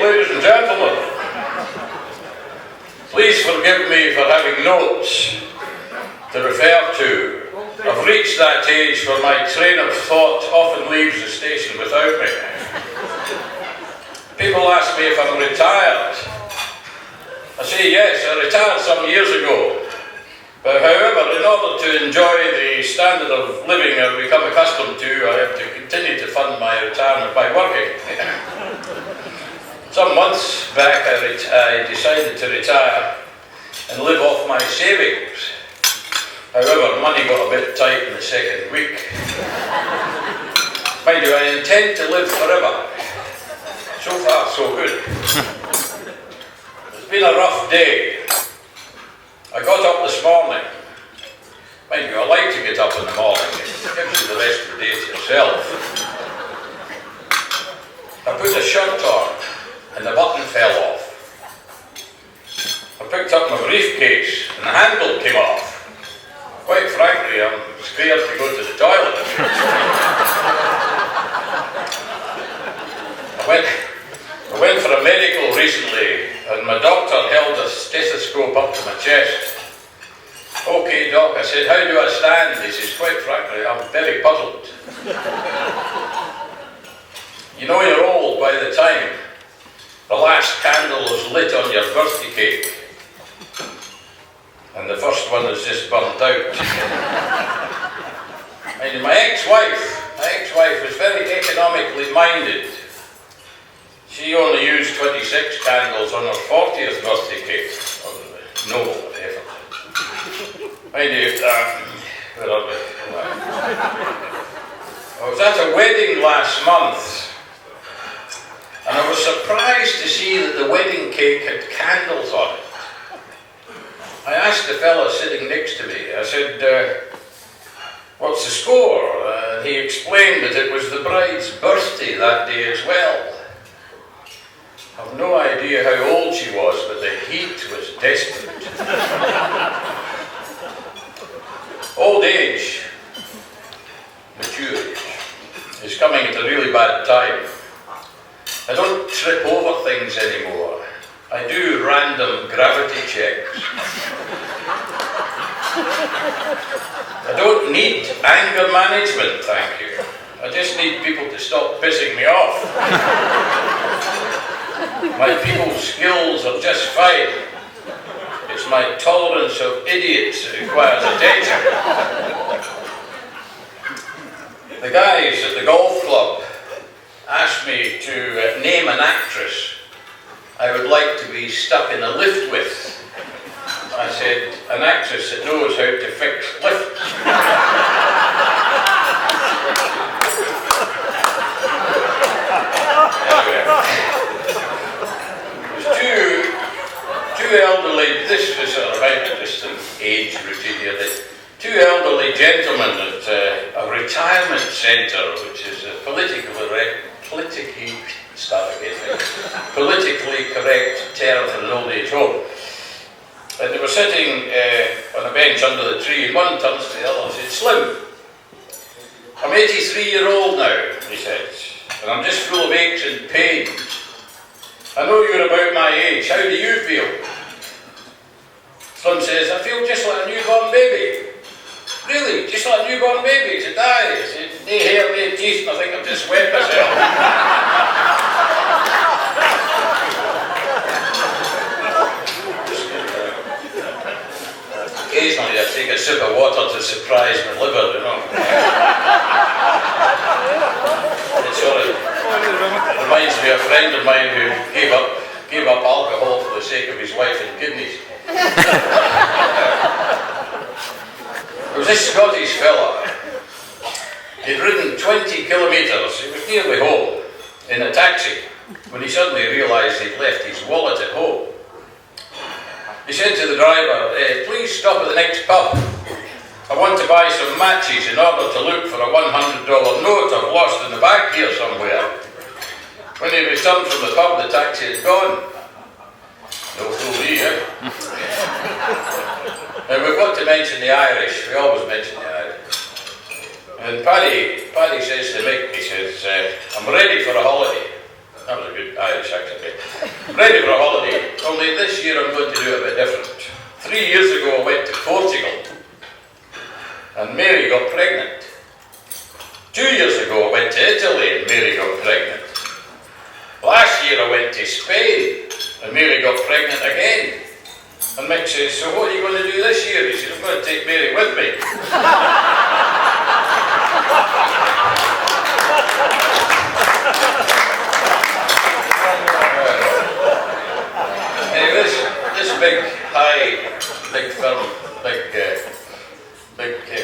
ladies and gentlemen. Please forgive me for having notes to refer to. I've reached that age where my train of thought often leaves the station without me. People ask me if I'm retired. I say yes, I retired some years ago. But however, in order to enjoy the standard of living I've become accustomed to, I have to continue to fund my retirement by working. Some months back I decided to retire and live off my savings. However, money got a bit tight in the second week. Mind you, I intend to live forever. So far, so good. It's been a rough day. I got up this morning. Mind you, I like to get up in the morning. It gives you the rest of the day to yourself. I put a shirt on and the button fell off. I picked up my briefcase and the handle came off. Quite frankly, I'm scared to go to the toilet. I went for a medical recently and my doctor held a stethoscope up to my chest. Okay, doc, I said, how do I stand? He says, quite frankly, I'm very puzzled. You know you're old by the time the last candle is lit on your birthday cake and the first one is just burnt out. And my ex-wife was very economically minded. She only used 26 candles on her 40th birthday cake. Noble effort. Mind you, where are we? I was at a wedding last month and I was surprised to see that the wedding cake had candles on it. I asked the fella sitting next to me, I said, what's the score? And he explained that it was the bride's birthday that day as well. I've no idea how old she was, but the heat was desperate. Old age, mature age, is coming at a really bad time. I don't trip over things anymore. I do random gravity checks. I don't need anger management, thank you. I just need people to stop pissing me off. My people skills are just fine. It's my tolerance of idiots that requires attention. The guys at the golf club asked me to name an actress I would like to be stuck in a lift with. I said, an actress that knows how to fix lifts. Two elderly, this was just an age routine here, two elderly gentlemen at a retirement centre, which is a politically correct term for an old age home. And they were sitting on a bench under the tree, and one turns to the other and said, Slim, I'm 83-year-old now, he said, and I'm just full of aches and pains. I know you're about my age, how do you feel? Slim says, I feel just like a newborn baby. Really? Just like a newborn baby? He said, aye. He said, no hair, no teeth, and I think I've just wet myself. Occasionally I take a sip of water to surprise my liver, you know. Sorry. Reminds me of a friend of mine who gave up alcohol for the sake of his wife and kidneys. There was this Scottish fella. He'd ridden 20 kilometres, he was nearly home, in a taxi, when he suddenly realised he'd left his wallet at home. He said to the driver, please stop at the next pub. I want to buy some matches in order to look for a $100 note I've lost in the back here somewhere. When he returned from the pub, the taxi had gone. No fool me, eh? And we've got to mention the Irish. We always mention the Irish. And Paddy says to Mick, he says, I'm ready for a holiday. That was a good Irish accent. okay. Ready for a holiday, only this year I'm going to do it a bit different. 3 years ago I went to Portugal, and Mary got pregnant. 2 years ago I went to Italy, and Mary got pregnant. Last year I went to Spain, and Mary got pregnant again. And Mick says, so what are you going to do this year? He says, I'm going to take Mary with me. Anyway, this big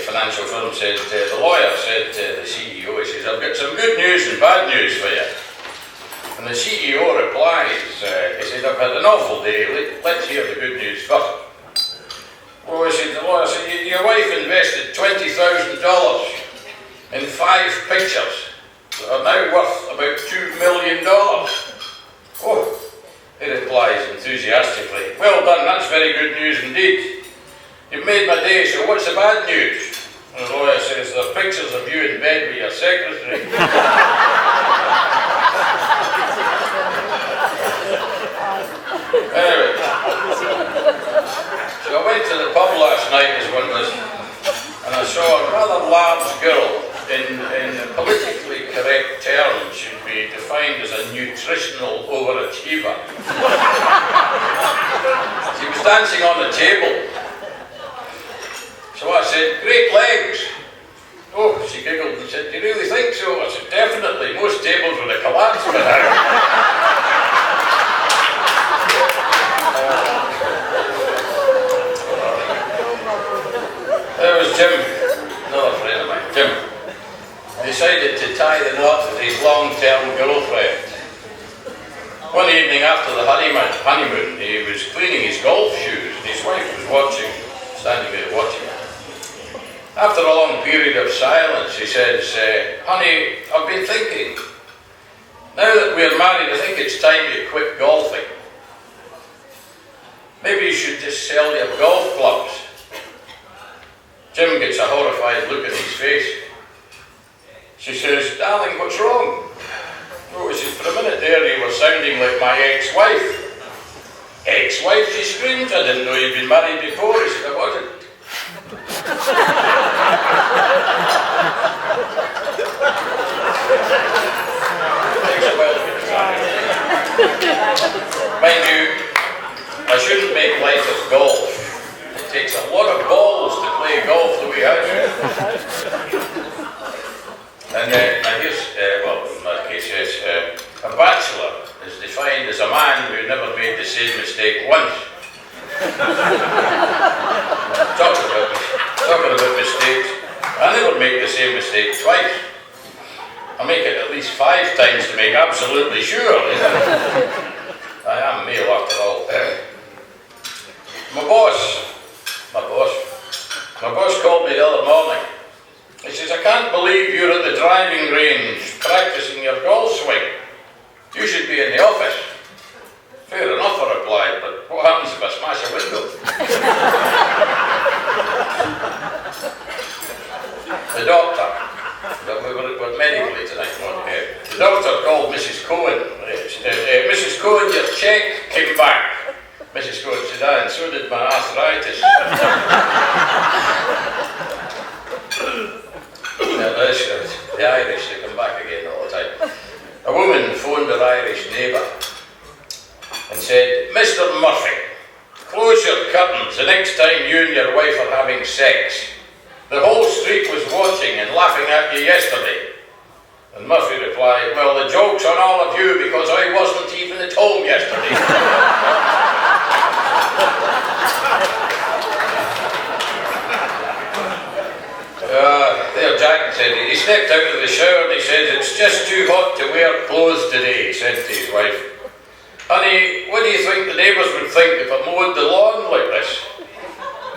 financial firm said, the lawyer said to the CEO, he says, I've got some good news and bad news for you. And the CEO replies, he said, I've had an awful day, let's hear the good news first. Well, he said, the lawyer said, your wife invested $20,000 in 5 pictures that are now worth about $2 million. Oh, he replies enthusiastically, well done, that's very good news indeed. You've made my day, so what's the bad news? And the lawyer says, there are pictures of you in bed with your secretary. Anyway, so I went to the pub last night as one was, and I saw a rather large girl in politically correct terms should be defined as a nutritional overachiever. She was dancing on the table. So I said, great legs. Oh, she giggled and said, do you really think so? I said, definitely, most tables would have collapsed by now. There was Jim, another friend of mine, Jim. Decided to tie the knot with his long-term girlfriend. One evening after the honeymoon, he was cleaning his golf shoes and his wife was watching, standing there watching. After a long period of silence, he says, honey, I've been thinking, now that we're married, I think it's time you quit golfing. Maybe you should just sell your golf clubs. Jim gets a horrified look in his face. She says, darling, what's wrong? Oh, he says, for a minute there you were sounding like my ex-wife. Ex-wife, she screamed. I didn't know you'd been married before. He said, I wasn't. Mind you, I shouldn't make light of golf. It takes a lot of balls to play golf the way I do. And here's, well, in that case, yes, a bachelor is defined as a man who never made the same mistake once. Talking about mistakes, I never make the same mistake twice. I make it at least 5 times to make absolutely sure. I am male after all. My boss called me the other morning. He says, I can't believe you're at the driving range practicing your golf swing. You should be in the office. Fair enough, I replied, but what happens if I smash a window? The doctor, we're medically tonight, the doctor called Mrs. Cohen. Mrs. Cohen, your cheque came back. Mrs. Cohen said, and so did my arthritis. The Irish, they come back again all the time. A woman phoned her Irish neighbour and said, Mr. Murphy, close your curtains the next time you and your wife are having sex. The whole street was watching and laughing at you yesterday. And Murphy replied, well, the joke's on all of you because I wasn't even at home yesterday. There Jack said, he stepped out of the shower and he said, it's just too hot to wear clothes today, he said to his wife. Honey, what do you think the neighbours would think if I mowed the lawn like this?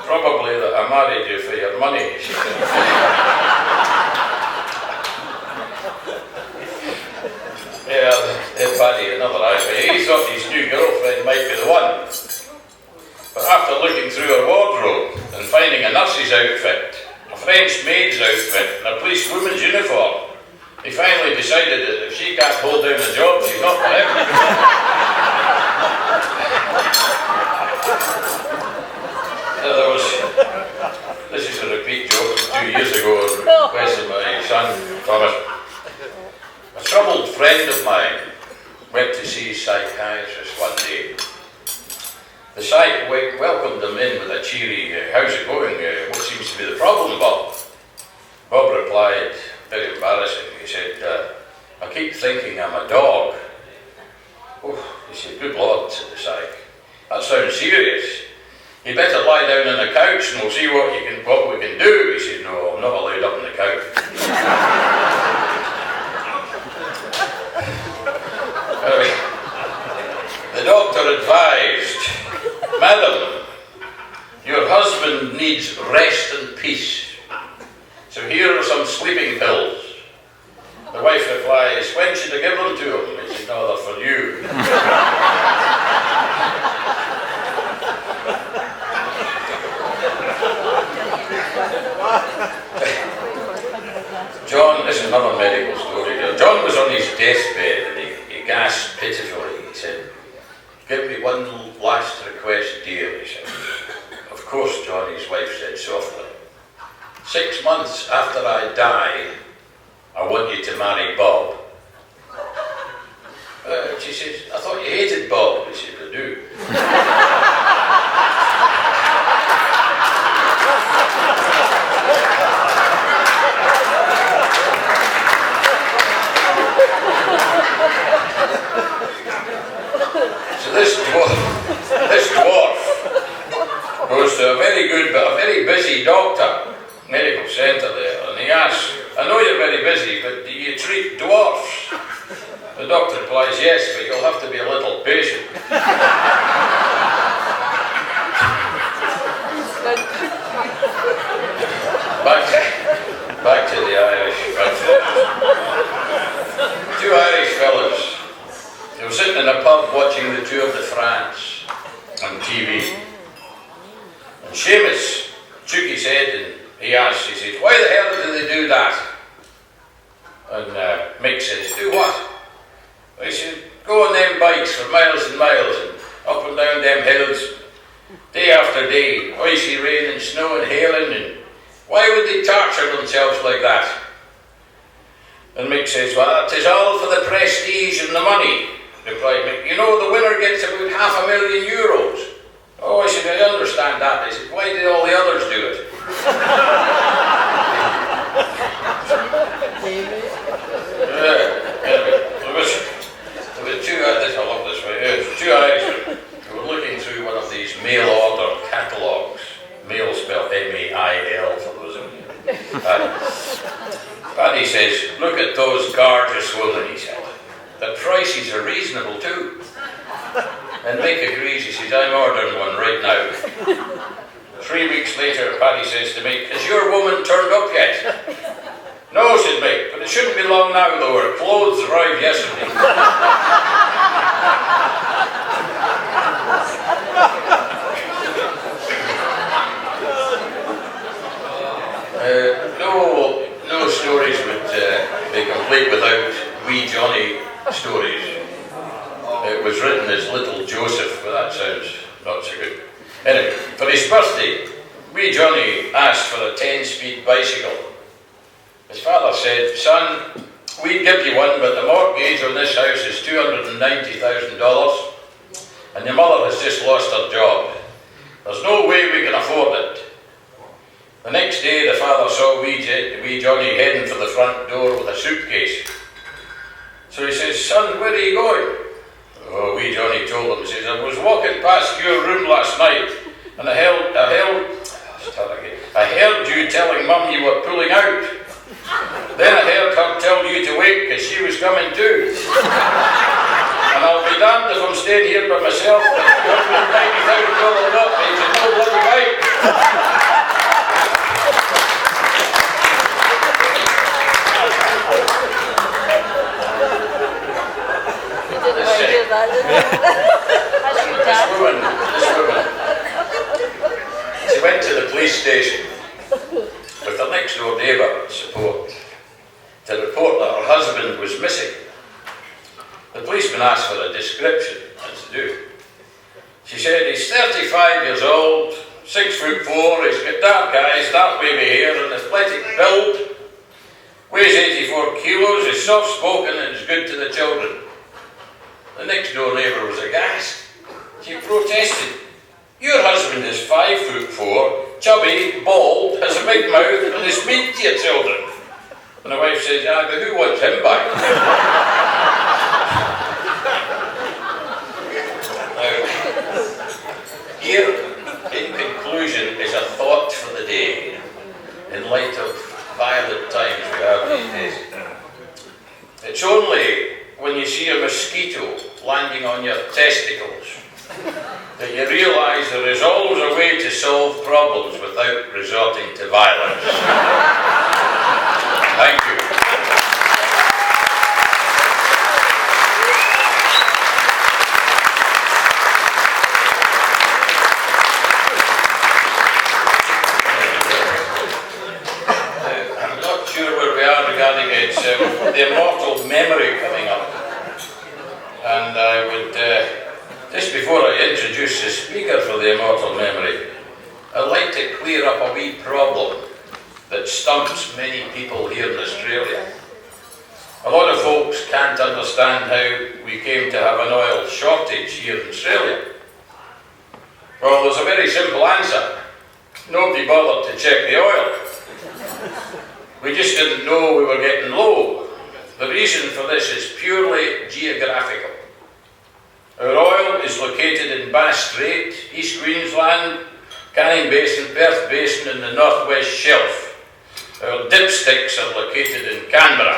Probably that I married you for your money, she said. Yeah, Paddy, another Irish. He thought his new girlfriend might be the one. But after looking through her wardrobe and finding a nurse's outfit, a French maid's outfit and a policewoman's uniform, he finally decided that if she can't hold down a job, she's not for him. to see his psychiatrist one day. The psych welcomed him in with a cheery, how's it going? What seems to be the problem, Bob? Bob replied, very embarrassing, he said, I keep thinking I'm a dog. Oh, he said, good Lord, said the psych. That sounds serious. You better lie down on the couch and we'll see what we can do. He said, no, I'm not allowed up on the couch. Anyway, the doctor advised, Madam, your husband needs rest and peace. So here are some sleeping pills. The wife replies, when should I give them to him? He said, no, they're for you. John, this is another medical story here. John was on his deathbed and he gasped pitifully. He said, give me one last request, dear, he said. Of course, John, his wife said softly. 6 months after I die, I want you to marry Bob. She says, I thought you hated Bob. He said, I do. So this dwarf goes to a very good but a very busy doctor, medical centre there, and he asks, I know you're very busy, but do you treat dwarfs? The doctor replies, yes, but you'll have to be a little patient. Back to the Irish. Two Irish fellas. They were sitting in a pub watching the Tour de France on TV. And Seamus shook his head and he asked, he says, why the hell do they do that? And Mick says, do what? Well, he said, go on them bikes for miles and miles and up and down them hills, day after day, icy rain and snow and hailing, and why would they torture themselves like that? And Mick says, well, it is all for the prestige and the money, replied Mick. You know, the winner gets about €500,000. Oh, I said, I understand that. I said, why did all the others do it? Two Irishmen who were looking through one of these mail order catalogues. Mail spelled M-A-I-L for those of you. Paddy says, look at those gorgeous women, he said. The prices are reasonable too. And Mick agrees, he says, I'm ordering one right now. 3 weeks later, Paddy says to Mick, has your woman turned up yet? No, said Mick, but it shouldn't be long now though, her clothes arrived yesterday. No stories would be complete without wee Johnny stories. It was written as Little Joseph, but that sounds not so good. Anyway, for his birthday, wee Johnny asked for a 10-speed bicycle. His father said, son, we'd give you one, but the mortgage on this house is $290,000, and your mother has just lost her job. There's no way we can afford it. The next day, the father saw wee Johnny heading for the front door with a suitcase. So he says, son, where are you going? Oh, wee Johnny told him, he says, I was walking past your room last night, and I heard you telling Mum you were pulling out. Then I heard her tell you to wait, because she was coming too. And I'll be damned if I'm staying here by myself, but $190,000 not makes it no bloody right. This woman, she went to the police station with her next door neighbour support to report that her husband was missing. The policeman asked for a description, as to do. She said he's 35 years old, 6'4", he's got dark eyes, dark wavy hair, and athletic build, weighs 84 kilos, is soft spoken and is good to the children. The next door neighbour was aghast. She protested. Your husband is 5'4", chubby, bald, has a big mouth, and is mean to your children. And the wife says, ah, but who wants him back? Now, here, in conclusion, is a thought for the day, in light of violent times we have these days. It's only when you see a mosquito landing on your testicles that you realise there is always a way to solve problems without resorting to violence. Thank you. I'm not sure where we are regarding it. It's the immortal memory coming up. And I would, just before I introduce the speaker for the immortal memory, I'd like to clear up a wee problem that stumps many people here in Australia. A lot of folks can't understand how we came to have an oil shortage here in Australia. Well, there's a very simple answer. Nobody bothered to check the oil. We just didn't know we were getting low. The reason for this is purely geographical. Our oil is located in Bass Strait, East Queensland, Canning Basin, Perth Basin and the North West Shelf. Our dipsticks are located in Canberra.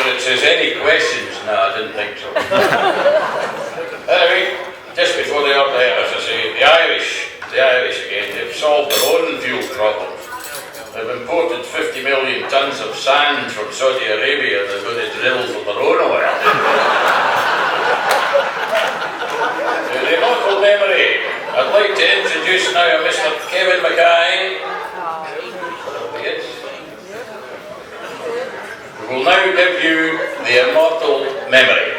It says, any questions? No, I didn't think so. Anyway, just before they are there, as I say, the Irish again, they've solved their own fuel problems. They've imported 50 million tonnes of sand from Saudi Arabia. They're going to drill for their own oil. The immortal memory. I'd like to introduce now Mr. Kevin Mackay. We will now give you the immortal memory.